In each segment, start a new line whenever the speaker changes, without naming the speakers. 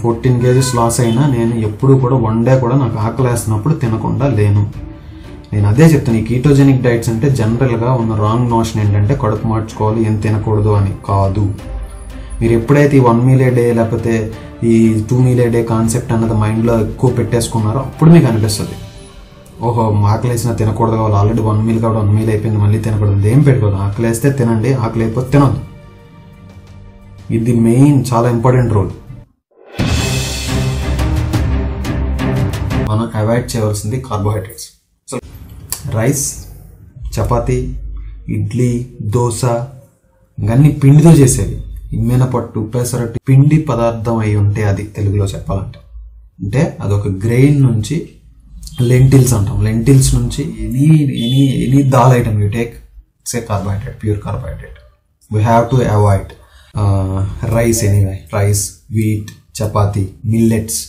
14 kgs loss అయినా నేను ఎప్పుడు కూడా వన్ డే కూడా నాకు ఆకలి వేస్తున్నప్పుడు తినకుండా లేను. నేను అదే చెప్తాను, ఈ కీటోజెనిక్ డైట్స్ అంటే జనరల్గా ఉన్న రాంగ్ నోషన్ ఏంటంటే కడుపు మార్చుకోవాలి, ఏం తినకూడదు అని కాదు. మీరు ఎప్పుడైతే ఈ 1 meal a day లేకపోతే ఈ 2 meal a day కాన్సెప్ట్ అన్నది మైండ్లో ఎక్కువ పెట్టేసుకున్నారో అప్పుడు మీకు అనిపిస్తుంది, ఓహో ఆకలి వేసినా తినకూడదు కావాలి, ఆల్రెడీ 1 meal కాబట్టి 1 meal అయిపోయింది, మళ్ళీ తినకూడదు. ఏం పెట్టుకోదు, ఆకలి వేస్తే తినండి, ఆకలి అయిపోతే తినొద్దు. ఇది మెయిన్ చాలా ఇంపార్టెంట్ రోల్. మనం అవాయిడ్ చేయవలసింది carbohydrates. So rice, chapati, idli, dosa ఇవన్నీ పిండితో చేసేవి. మినపట్టు, పెసరట్టు పిండి పదార్థం అయి ఉంటే అది తెలుగులో చెప్పాలంటే అంటే అదొక గ్రెయిన్ నుంచి లెంటిల్స్ అంటాం. లెంటిల్స్ నుంచి any dal item you take it's a carbohydrate, pure carbohydrate. We have to avoid rice anyway, rice, wheat, chapati, millets,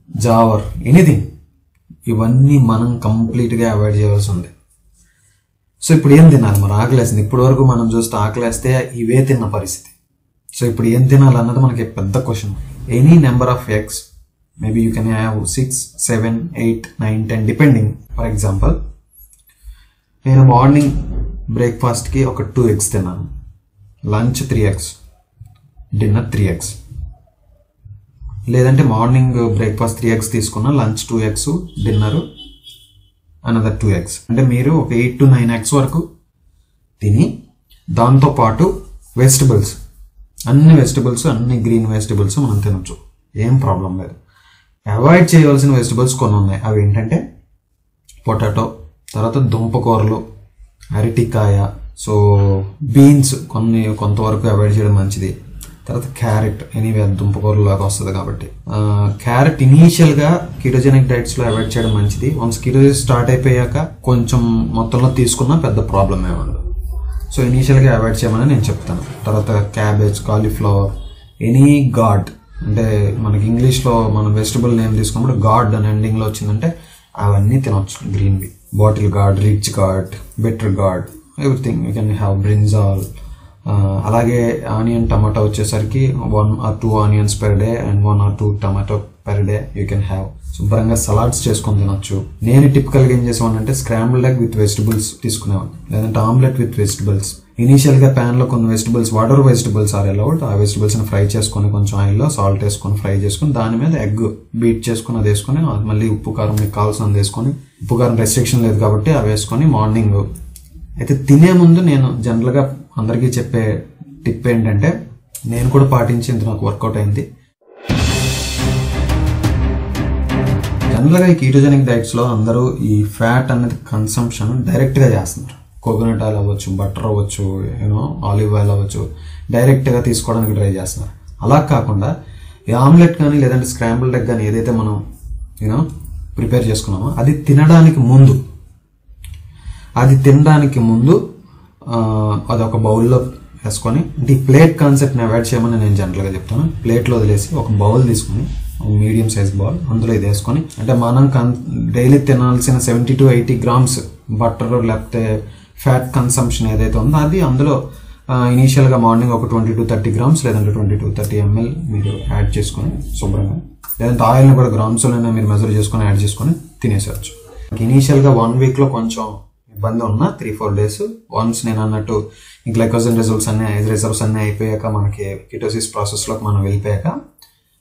Jewar, anything ఇవన్నీ మనం కంప్లీట్గా అవాయిడ్ చేయవలసి ఉంది. సో ఇప్పుడు ఏం తినాలి, మరి ఆకలేసింది. ఇప్పటి వరకు మనం చూస్తే ఆకలేస్తే ఇవే తిన్న పరిస్థితి. సో ఇప్పుడు ఏం తినాలన్నది మనకి పెద్ద question. Any number of eggs, maybe you can have 6, 7, 8, 9, 10 depending. For example నేను మార్నింగ్ బ్రేక్ఫాస్ట్కి ఒక 2 eggs తిన్నాను, లంచ్ 3 eggs, డిన్నర్ 3 eggs. లేదంటే మార్నింగ్ బ్రేక్ఫాస్ట్ 3 eggs తీసుకున్నా, lunch 2 eggs, dinner another 2 eggs. అంటే మీరు ఒక 8 to 9 eggs వరకు తిని దాంతోపాటు వెజిటబుల్స్, అన్ని వెజిటబుల్స్, అన్ని గ్రీన్ వెజిటబుల్స్ మనం తినొచ్చు, ఏం ప్రాబ్లం లేదు. అవాయిడ్ చేయవలసిన వెజిటబుల్స్ కొన్ని ఉన్నాయి. అవి ఏంటంటే పొటాటో, తర్వాత దుంపకూరలు, అరటికాయ, సో బీన్స్ కొంతవరకు అవాయిడ్ చేయడం మంచిది. తర్వాత క్యారెట్, ఎనీవే దుంపకూరలాగా వస్తుంది కాబట్టి క్యారెట్ ఇనీషియల్గా కీటోజెనిక్ డైట్స్లో అవాయిడ్ చేయడం మంచిది. వన్స్ కీటోజెనిక్ స్టార్ట్ అయిపోయాక కొంచెం మొత్తంలో తీసుకున్నా పెద్ద ప్రాబ్లం ఏముండదు. సో ఇనీషియల్గా అవాయిడ్ చేయమని నేను చెప్తాను. తర్వాత క్యాబేజ్, కాలీఫ్లవర్, ఎనీ గాడ్, అంటే మనకి ఇంగ్లీష్లో మనం వెజిటబుల్ నేమ్ తీసుకున్నప్పుడు గాడ్ అని ఎండింగ్లో వచ్చిందంటే అవన్నీ తినొచ్చు. గ్రీన్వి, bottle gourd, ridge gourd, bitter gourd, everything you can have. Brinjal, అలాగే ఆనియన్, టమాటో వచ్చేసరికి 1 or 2 onions per day and 1 or 2 tomato per day you can have. శుభ్రంగా సలాడ్స్ చేసుకొని తినొచ్చు. నేను టిపికల్గా ఏం చేసేవాడిని అంటే స్క్రాంబుల్డ్ ఎగ్ విత్ వెజిటబుల్స్ తీసుకునేవాడిని, లేదంటే ఆమ్లెట్ విత్ వెజిటబుల్స్. ఇనీషియల్గా ప్యాన్లో కొన్ని vegetables, water vegetables are allowed, ఆ వెజిటబుల్స్ని ఫ్రై చేసుకొని కొంచెం ఆయిల్లో సాల్ట్ వేసుకొని ఫ్రై చేసుకొని దాని మీద ఎగ్ బీట్ చేసుకుని అది వేసుకొని మళ్ళీ ఉప్పు కారం మీకు కావాల్సినది వేసుకొని, ఉప్పు కారం రెస్ట్రిక్షన్ లేదు కాబట్టి అవి వేసుకొని మార్నింగ్ అయితే తినే ముందు నేను జనరల్గా అందరికీ చెప్పే టిప్ ఏంటంటే, నేను కూడా పాటించేందుకు నాకు వర్కౌట్ అయింది. జనరల్గా ఈ కీటోజెనిక్ డైట్స్లో అందరూ ఈ ఫ్యాట్ అనేది కన్సంప్షన్ డైరెక్ట్గా చేస్తున్నారు. కోకోనట్ ఆయిల్ అవ్వచ్చు, బటర్ అవ్వచ్చు, ఆలివ్ ఆయిల్ అవ్వచ్చు, డైరెక్ట్గా తీసుకోవడానికి ట్రై చేస్తున్నారు. అలా కాకుండా ఈ ఆమ్లెట్ కానీ లేదంటే స్క్రాంబుల్డ్ ఎగ్ కానీ ఏదైతే మనం ప్రిపేర్ చేసుకున్నామో అది తినడానికి ముందు అదొక బౌల్లో వేసుకొని, అంటే ఈ ప్లేట్ కాన్సెప్ట్ని అవాయిడ్ చేయమని నేను జనరల్గా చెప్తాను. ప్లేట్లో వదిలేసి ఒక బౌల్ తీసుకొని, మీడియం సైజ్ బౌల్, అందులో ఇది వేసుకొని, అంటే మనం డైలీ తినాల్సిన 70 to 80 grams బటర్ లేకపోతే ఫ్యాట్ కన్సంప్షన్ ఏదైతే ఉందో అది అందులో ఇనీషియల్గా మార్నింగ్ ఒక 20 to 30 grams లేదంటే 20 to 30 ml మీరు యాడ్ చేసుకొని శుభ్రంగా, లేదంటే ఆయిల్ని కూడా గ్రామ్స్లోనే మీరు మెజర్ చేసుకొని యాడ్ చేసుకొని తినేసేయచ్చు. ఇనీషియల్గా 1 weekలో కొంచెం ఇబ్బంది ఉన్న 3-4 days వన్స్ నేను అన్నట్టు ఈ గ్లైకోజన్ రిజర్వ్స్ అన్నీ అయిపోయాక, మనకి కిటోసిస్ ప్రాసెస్లోకి మనం వెళ్ళిపోయాక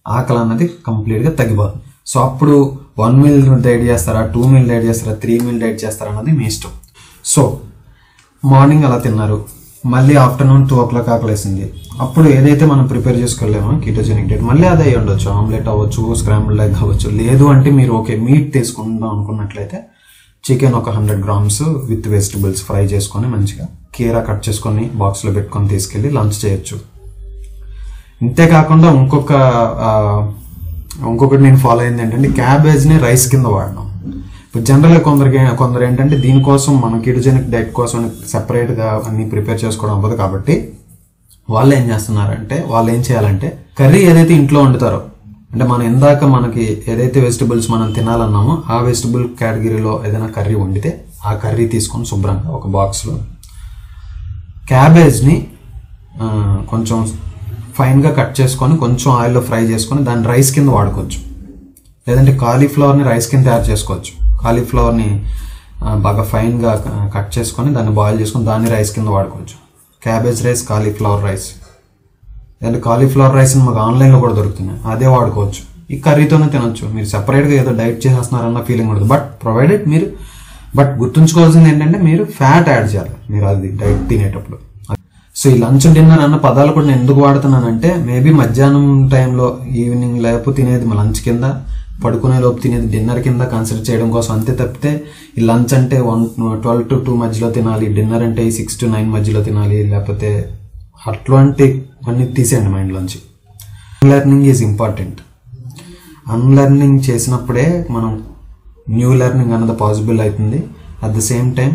ఆకలి అన్నది కంప్లీట్గా తగ్గిపోతుంది. సో అప్పుడు 1 meal డైట్ చేస్తారా, 2 meal డైట్ చేస్తారా, 3 meal డైట్ చేస్తారా అన్నది మీ ఇష్టం. సో మార్నింగ్ అలా తిన్నారు, మళ్ళీ ఆఫ్టర్నూన్ 2 o'clock ఆకలేసింది, అప్పుడు ఏదైతే మనం ప్రిపేర్ చేసుకోలేమో కీటోజెనిక్ డైట్ మళ్ళీ అదే ఉండొచ్చు, ఆమ్లెట్ అవ్వచ్చు, స్క్రాంబుల్డ్ ఎగ్ అవ్వచ్చు. లేదు అంటే మీరు ఓకే మీట్ తీసుకుందాం అనుకున్నట్లయితే చికెన్ ఒక 100 grams విత్ వెజిటబుల్స్ ఫ్రై చేసుకొని మంచిగా కీరా కట్ చేసుకొని బాక్స్లో పెట్టుకొని తీసుకెళ్ళి లంచ్ చేయొచ్చు. ఇంతేకాకుండా ఇంకొకటి నేను ఫాలో అయింది ఏంటంటే క్యాబేజ్ని రైస్ కింద వాడడం. ఇప్పుడు జనరల్గా కొందరు ఏంటంటే దీనికోసం మనం కీటోజెనిక్ డైట్ కోసం సెపరేట్గా అన్ని ప్రిపేర్ చేసుకోవడం అవ్వదు కాబట్టి వాళ్ళు ఏం చేయాలంటే కర్రీ ఏదైతే ఇంట్లో వండుతారో, అంటే మనం ఇందాక మనకి ఏదైతే వెజిటబుల్స్ మనం తినాలన్నామో ఆ వెజిటబుల్ కేటగిరీలో ఏదైనా కర్రీ వండితే ఆ కర్రీ తీసుకొని శుభ్రంగా ఒక బాక్స్లో క్యాబేజ్ని కొంచెం ఫైన్గా కట్ చేసుకొని కొంచెం ఆయిల్లో ఫ్రై చేసుకొని దాన్ని రైస్ కింద వాడుకోవచ్చు. లేదంటే కాలీఫ్లవర్ని రైస్ కింద తయారు చేసుకోవచ్చు. కాలీఫ్లవర్ని బాగా ఫైన్గా కట్ చేసుకొని దాన్ని బాయిల్ చేసుకొని దాన్ని రైస్ కింద వాడుకోవచ్చు. Cabbage rice, cauliflower rice. లేదంటే కాలీఫ్లవర్ రైస్ మాకు ఆన్లైన్లో కూడా దొరుకుతున్నాయి, అదే వాడుకోవచ్చు. ఈ కర్రీతోనే తినొచ్చు. మీరు సెపరేట్గా ఏదో డైట్ చేసేస్తున్నారన్న ఫీలింగ్ ఉండదు. బట్ గుర్తుంచుకోవాల్సింది ఏంటంటే మీరు ఫ్యాట్ యాడ్ చేయాలి మీరు అది డైట్ తినేటప్పుడు. సో ఈ లంచ్ డిన్నర్ అన్న పదాలు కూడా నేను ఎందుకు వాడుతున్నానంటే మేబీ మధ్యాహ్నం టైంలో ఈవినింగ్ లేకపోతే తినేది లంచ్ కింద, పడుకునే లోపు తినేది డిన్నర్ కింద కన్సిడర్ చేయడం కోసం అంతే తప్పితే ఈ లంచ్ అంటే 12 to 2 మధ్యలో తినాలి, డిన్నర్ అంటే 6 to 9 మధ్యలో తినాలి, లేకపోతే అట్లాంటి అన్ని తీసేయండి మైండ్లోంచి. Unlearning is important. అన్లెర్నింగ్ చేసినప్పుడే మనం న్యూ లెర్నింగ్ అన్నది పాసిబుల్ అవుతుంది. అట్ ద సేమ్ టైం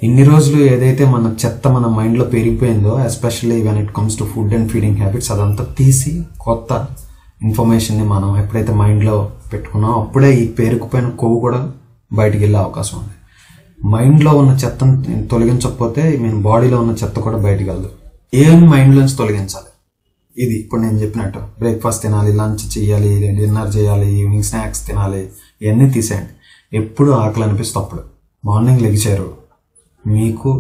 ఇన్ని రోజులు ఏదైతే మన చెత్త మన మైండ్లో పెరిగిపోయిందో, especially when it comes to food and feeding habits, అదంతా తీసి కొత్త ఇన్ఫర్మేషన్ని మనం ఎప్పుడైతే మైండ్లో పెట్టుకున్నామో అప్పుడే ఈ పేరుకుపోయిన కొవ్వు కూడా బయటికి వెళ్ళే అవకాశం ఉంది. మైండ్లో ఉన్న చెత్తను తొలగించకపోతే మేము బాడీలో ఉన్న చెత్త కూడా బయటికి వెళ్దు. ఏం మైండ్లోంచి తొలగించాలి? ఇది ఇప్పుడు నేను చెప్పినట్టు బ్రేక్ఫాస్ట్ తినాలి, లంచ్ చేయాలి, డిన్నర్ చేయాలి, ఈవినింగ్ స్నాక్స్ తినాలి, ఇవన్నీ తీసేయండి. ఎప్పుడు ఆకలి అనిపిస్తే అప్పుడు. మార్నింగ్ లెగిచారు, మీకు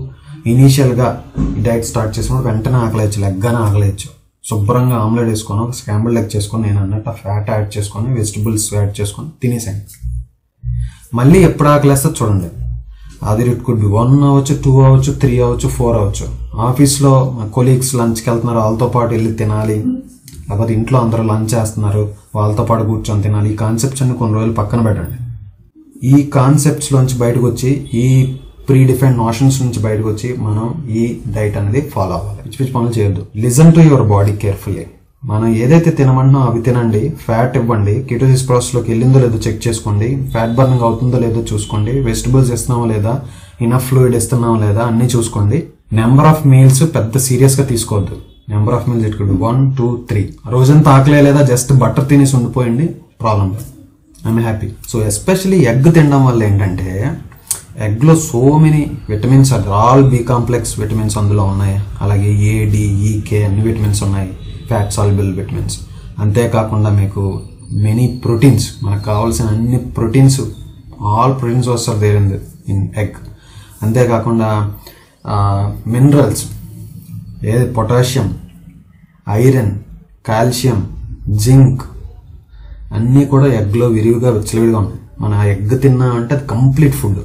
ఇనీషియల్గా ఈ డైట్ స్టార్ట్ చేసినప్పుడు వెంటనే ఆకలేయచ్చు, లెగ్గానే ఆకలేయచ్చు. శుభ్రంగా ఆమ్లెట్ వేసుకొని ఒక స్క్రాంబుల్ ఎగ్ చేసుకొని నేను అన్నట్టు ఫ్యాట్ యాడ్ చేసుకొని వెజిటబుల్స్ యాడ్ చేసుకొని తినేసాను. మళ్ళీ ఎప్పుడు ఆకలేస్తే చూడండి, అది ఇట్ కుడ్ బి 1 అవ్వచ్చు, 2 అవ్వచ్చు, 3 అవ్వచ్చు, 4 అవ్వచ్చు. ఆఫీస్లో కొలీగ్స్ లంచ్కి వెళ్తున్నారు, వాళ్ళతో పాటు వెళ్ళి తినాలి, లేకపోతే ఇంట్లో అందరూ లంచ్ చేస్తున్నారు, వాళ్ళతో పాటు కూర్చొని తినాలి. ఈ కాన్సెప్ట్స్ అన్ని కొన్ని రోజులు పక్కన పెట్టండి. ఈ కాన్సెప్ట్స్లోంచి బయటకు వచ్చి, ఈ ప్రీ డిఫైన్డ్ నోషన్స్ నుంచి బయటకు వచ్చి మనం ఈ డైట్ అనేది ఫాలో అవ్వాలి. పిచ్చి పిచ్చి పనులు చేయొద్దు. Listen to your body carefully. మనం ఏదైతే తినమంటున్నా అవి తినండి, ఫ్యాట్ ఇవ్వండి, కిటోసిస్ ప్రాసెస్లోకి వెళ్ళిందో లేదో చెక్ చేసుకోండి, ఫ్యాట్ బర్నింగ్ అవుతుందో లేదో చూసుకోండి, వెజిటబుల్స్ ఇస్తున్నామో లేదా, ఇనఫ్ ఫ్లూయిడ్ ఇస్తున్నామో లేదా అన్నీ చూసుకోండి. నెంబర్ ఆఫ్ మీల్స్ పెద్ద సీరియస్గా తీసుకోవద్దు. Number of meals it could 1, 2, 3. రోజంతా ఆకలే లేదా జస్ట్ బటర్ తినేసి ఉండిపోయింది, ప్రాబ్లం లేదు, I'm happy. So especially egg తినడం వల్ల ఏంటంటే ఎగ్లో so many vitamins, all B complex vitamins అందులో ఉన్నాయి. అలాగే ఏ, డి, ఈ, కే అన్ని విటమిన్స్ ఉన్నాయి, ఫ్యాట్ సాల్యుబుల్ విటమిన్స్. అంతేకాకుండా మీకు మెనీ ప్రోటీన్స్, మనకు కావాల్సిన అన్ని ప్రోటీన్స్, ఆల్ ప్రోటీన్స్ వస్తారు దేర్ ఇన్ ఎగ్. అంతేకాకుండా మినరల్స్, ఏది పొటాషియం, ఐరన్, కాల్షియం, జింక్ అన్నీ కూడా ఎగ్లో విరివిగా విచ్చలవిడిగా ఉన్నాయి. మన ఎగ్ తిన్నామంటే అది కంప్లీట్ ఫుడ్,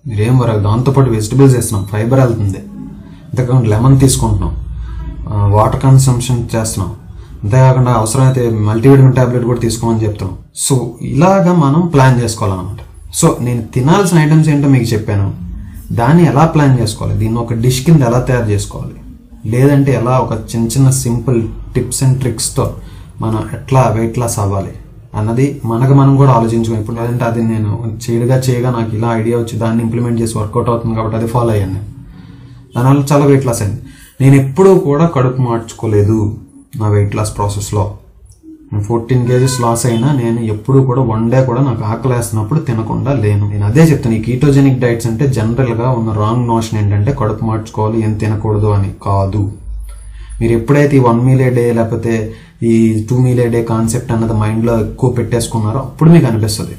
మీరేం వరకు. దాంతోపాటు వెజిటబుల్స్ వేస్తున్నాం, ఫైబర్ వెళ్తుంది. అంతేకాకుండా లెమన్ తీసుకుంటున్నాం, వాటర్ కన్సంప్షన్ చేస్తున్నాం. అంతేకాకుండా అవసరమైతే మల్టీవిటమిన్ టాబ్లెట్ కూడా తీసుకోమని చెప్తున్నాం. సో ఇలాగా మనం ప్లాన్ చేసుకోవాలన్నమాట. సో నేను తినాల్సిన ఐటమ్స్ ఏంటో మీకు చెప్పాను, దాన్ని ఎలా ప్లాన్ చేసుకోవాలి, దీన్ని ఒక డిష్ కింద ఎలా తయారు చేసుకోవాలి, లేదంటే ఎలా ఒక చిన్న చిన్న సింపుల్ టిప్స్ అండ్ ట్రిక్స్తో మనం ఎట్లా వెయిట్ లాస్ అవ్వాలి అన్నది మనకు మనం కూడా ఆలోచించుకుని. ఇప్పుడు లేదంటే అది నేను చేయగా నాకు ఇలా ఐడియా వచ్చి దాన్ని ఇంప్లిమెంట్ చేసి వర్కౌట్ అవుతుంది కాబట్టి అది ఫాలో అయ్యాను నేను. దానివల్ల చాలా వెయిట్ లాస్ అయింది. నేను ఎప్పుడూ కూడా కడుపు మార్చుకోలేదు నా వెయిట్ లాస్ ప్రాసెస్లో. 14 kgs లాస్ అయినా నేను ఎప్పుడు కూడా వన్ డే కూడా నాకు ఆకలి వేస్తున్నప్పుడు తినకుండా లేను. నేను అదే చెప్తాను, ఈ కీటోజెనిక్ డైట్స్ అంటే జనరల్గా ఉన్న రాంగ్ నోషన్ ఏంటంటే కడుపు మార్చుకోవాలి, ఏం తినకూడదు అని కాదు. మీరు ఎప్పుడైతే ఈ 1 meal a day లేకపోతే ఈ 2 meal a day కాన్సెప్ట్ అన్నది మైండ్లో ఎక్కువ పెట్టేసుకున్నారో అప్పుడు మీకు అనిపిస్తుంది,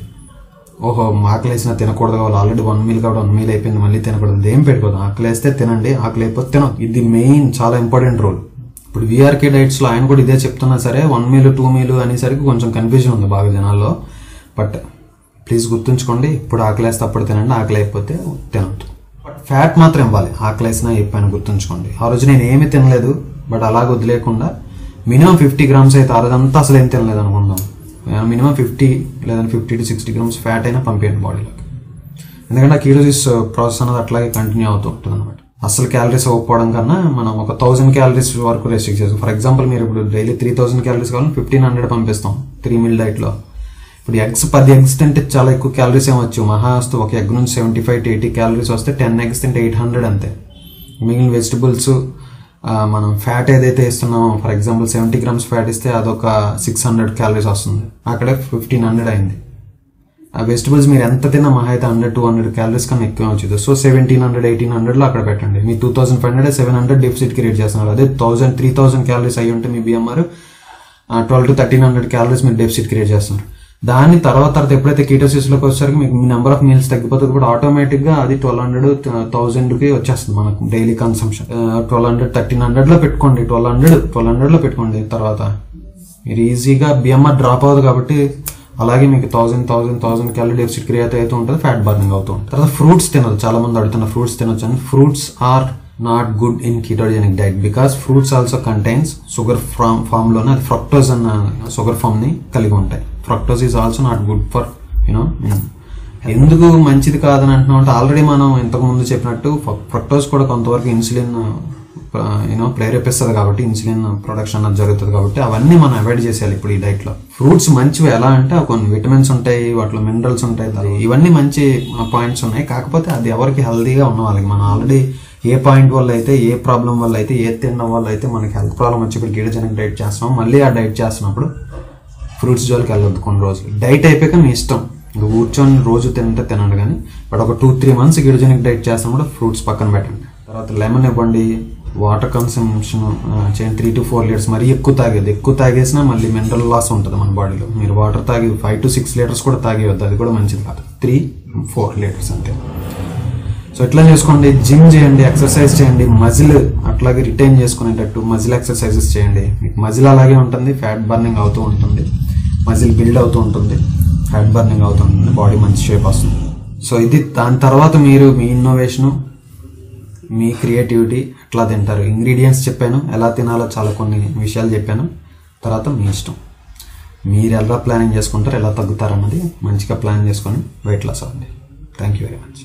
ఓహో ఆకలి వేసినా తినకూడదు కావాలి, ఆల్రెడీ 1 meal కాబట్టి 1 meal అయిపోయింది, మళ్ళీ తినకూడదు. ఏం పెట్టుకోదు, ఆకలి వేస్తే తినండి, ఆకలి అయిపోతే తినదు. ఇది మెయిన్ చాలా ఇంపార్టెంట్ రోల్. ఇప్పుడు విఆర్కే డైట్స్లో ఆయన కూడా ఇదే చెప్తున్నా సరే 1 meal 2 meal అనేసరికి కొంచెం కన్ఫ్యూజన్ ఉంది బాగా జనాల్లో. బట్ ప్లీజ్ గుర్తుంచుకోండి, ఇప్పుడు ఆకలి వేస్తే అప్పుడు తినండి, ఆకలి అయిపోతే తినద్దు. బట్ ఫ్యాట్ మాత్రం ఇవ్వాలి, ఆకలి వేసినా చెప్పాను గుర్తుంచుకోండి. ఆ రోజు నేను ఏమీ తినలేదు, బట్ అలాగ వదిలేకుండా మినిమం 50 grams అయితే, ఆ రోజంతా అసలు ఏం తినలేదు అనుకుందాం, మినిమం 50 లేదా 50 to 60 grams ఫ్యాట్ అయినా పంపేయండి బాడీలోకి. ఎందుకంటే ఆ కీటోసిస్ ప్రాసెస్ అనేది అట్లాగే కంటిన్యూ అవుతూ ఉంటుంది అనమాట. అసలు క్యాలరీస్ అవ్వకపోవడం కన్నా మనం ఒక 1000 calories వరకు రెస్ట్రిక్ట్ చేస్తాం. ఫర్ ఎగ్జాంపుల్ మీరు ఇప్పుడు డైలీ 3000 calories కావాలని 1500 పంపిస్తాం 3 meal డైట్లో. ఇప్పుడు ఎగ్స్ 10 eggs తింటే చాలా ఎక్కువ క్యాలరీస్ ఏమొచ్చు, మహా వస్తే ఒక ఎగ్ నుంచి 75 to 80 calories వస్తే 10 eggs తింటే 800 అంతే. మిగిలిన వెజిటబుల్స్ మనం ఫ్యాట్ ఏదైతే ఇస్తున్నామో, ఫర్ ఎగ్జాంపుల్ 70 grams ఫ్యాట్ ఇస్తే అదొక 600 calories వస్తుంది, అక్కడే 1500 అయింది. ఆ వెజిటబుల్స్ మీరు ఎంత తిన్నా మహా అయితే 100-200 క్యాలరీస్ కన్నా ఎక్కువ వచ్చింది. సో 1700-1800లో అక్కడ పెట్టండి. మీ 2500-700 డెఫిసిట్ క్రియేట్ చేస్తున్నారు. అదే 1000-3000 క్యాలరీస్ అయ్యి ఉంటే మీ బిఎంఆర్ 1200-1300 క్యాలరీస్ మీరు డెఫిసిట్ క్రియేట్ చేస్తున్నారు. దాని తర్వాత ఎప్పుడైతే కీటోసిస్లోకి వచ్చేసరికి మీకు మీ నెంబర్ ఆఫ్ మీల్స్ తగ్గిపోతుంది కూడా ఆటోమేటిక్గా అది 1200-1000కి వచ్చేస్తుంది మనకు డైలీ కన్సంప్షన్. 1200-1300లో పెట్టుకోండి, 1200లో పెట్టుకోండి. తర్వాత మీరు ఈజీగా బిఎంఆర్ డ్రాప్ అవ్వదు కాబట్టి అలాగే మీకు 1000 క్యాలరీ డెఫిసిట్ క్రియేట్ అవుతూ ఉంటుంది, ఫ్యాట్ బర్నింగ్ అవుతూ ఉంటుంది. తర్వాత ఫ్రూట్స్ తినదు, చాలా మంది అడుగుతున్న ఫ్రూట్స్ తినొచ్చు అని. Fruits are not good in ketogenic diet because fruits also contains sugar form లోనే అది ఫ్రక్టోజ్ అన్న షుగర్ ఫామ్ ని కలిగి ఉంటాయి. Fructose is also not good for you know. ఎందుకు మంచిది కాదని అంటున్నాం అంటే ఆల్రెడీ మనం ఇంతకు ముందు చెప్పినట్టు ఫ్రక్టోజ్ కూడా కొంతవరకు ఇన్సులిన్ ప్రేరేపిస్తుంది కాబట్టి ఇన్సులిన్ ప్రొడక్షన్ అది జరుగుతుంది కాబట్టి అవన్నీ మనం అవాయిడ్ చేసేయాలి ఇప్పుడు ఈ డైట్ లో. ఫ్రూట్స్ మంచివి ఎలా అంటే కొన్ని విటమిన్స్ ఉంటాయి, వాటిలో మినరల్స్ ఉంటాయి, ఇవన్నీ మంచి పాయింట్స్ ఉన్నాయి. కాకపోతే అది ఎవరికి హెల్దీగా ఉన్న వాళ్ళకి మనం ఆల్రెడీ ఏ పాయింట్ వల్ల అయితే ఏ ప్రాబ్లం వల్ల అయితే ఏ తినడం వల్ల అయితే మనకి హెల్త్ ప్రాబ్లం వచ్చి ఇప్పుడు కీటోజెనిక్ డైట్ చేస్తాం, మళ్ళీ ఆ డైట్ చేస్తున్నప్పుడు ఫ్రూట్స్ జోలికి వెళ్ళొద్దు కొన్ని రోజులు. డైట్ అయిపోయాక మీ ఇష్టం, ఇంకా కూర్చొని రోజు తినంటే తినండి, కానీ బట్ ఒక 2-3 months కీటోజెనిక్ డైట్ చేస్తున్నప్పుడు ఫ్రూట్స్ పక్కన పెట్టండి. తర్వాత లెమన్ ఇవ్వండి, వాటర్ కన్సంప్షన్ చేయండి 3 to 4 liters. మరీ ఎక్కువ తాగేసినా మళ్ళీ మినరల్ లాస్ ఉంటుంది మన బాడీలో. మీరు వాటర్ తాగి 5 to 6 liters కూడా తాగేయద్దు, అది కూడా మంచిది కాదు. 3-4 liters అంతే. సో ఇట్లా చేసుకోండి. జిమ్ చేయండి, ఎక్సర్సైజ్ చేయండి, మజిల్ అట్లాగే రిటైన్ చేసుకునేటట్టు మజిల్ ఎక్సర్సైజెస్ చేయండి. మీకు మజిల్ అలాగే ఉంటుంది, ఫ్యాట్ బర్నింగ్ అవుతూ ఉంటుంది, మజిల్ బిల్డ్ అవుతూ ఉంటుంది, ఫ్యాట్ బర్నింగ్ అవుతూ ఉంటుంది, బాడీ మంచి షేప్ వస్తుంది. సో ఇది దాని తర్వాత మీరు మీ ఇన్నోవేషను, మీ క్రియేటివిటీ ఎట్లా తింటారు, ఇంగ్రీడియంట్స్ చెప్పాను, ఎలా తినాలో చాలా కొన్ని విషయాలు చెప్పాను. తర్వాత మీ ఇష్టం, మీరు ఎలా ప్లానింగ్ చేసుకుంటారు, ఎలా తగ్గుతారు అన్నది మంచిగా ప్లాన్ చేసుకొని వెయిట్ లాస్ అవ్వండి. Thank you very much.